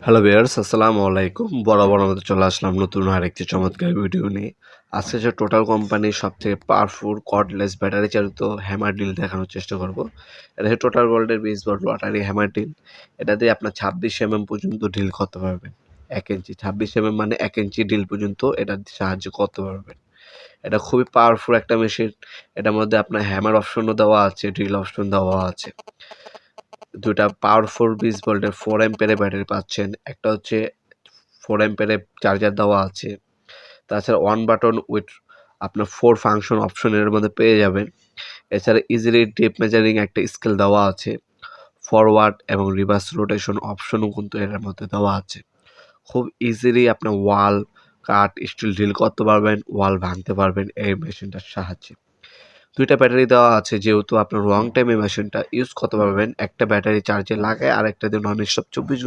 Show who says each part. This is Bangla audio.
Speaker 1: হ্যালো ভিউয়ার্স, আসসালামু আলাইকুম। বরাবর মতো চলে আসলাম নতুন আরেকটি চমৎকার ভিডিও নিয়ে। আজকে যে টোটাল কোম্পানির সবথেকে পাওয়ারফুল কর্ডলেস ব্যাটারি চালিত হ্যামার ড্রিল দেখানোর চেষ্টা করব। এটা হচ্ছে টোটাল ওয়ার্ল্ডের 20 ভোল্ট লটারি হ্যামার ড্রিল। এটা দিয়ে আপনার 26 পর্যন্ত ড্রিল করতে পারবেন। 1 ইঞ্চি 26 মানে 1 ইঞ্চি ড্রিল পর্যন্ত এটার সাহায্যে করতে পারবেন। এটা খুবই পাওয়ারফুল একটা মেশিন। এটার মধ্যে আপনার হ্যামার অপশনও দেওয়া আছে, ড্রিল অপশন দেওয়া আছে। দুটা পাওয়ারফুল 20 ভোল্টের 4 অ্যাম্পিয়ারের ব্যাটারি পাচ্ছেন। একটা হচ্ছে 4 অ্যাম্পিয়ারের চার্জার দেওয়া আছে। তাছাড়া ওয়ান বাটন উইথ আপনার 4 ফাংশন অপশন এর মধ্যে পেয়ে যাবেন। এছাড়া ইজিলি ডিপ মেজারিং একটা স্কেল দেওয়া আছে। ফরওয়ার্ড এবং রিভার্স রোটেশন অপশনও কিন্তু এর মধ্যে দেওয়া আছে। খুব ইজিলি আপনার ওয়াল, কাঠ, স্টিল ড্রিল করতে পারবেন, ওয়াল ভাঙতে পারবেন এই মেশিনটার সাহায্যে। 2টা ব্যাটারি দেওয়া আছে, যেহেতু আপনার লং টাইম এই মেশিনটা ইউজ করতে পারবেন। একটা ব্যাটারি চার্জে লাগায় আরেকটা দিয়ে নন স্টপ 24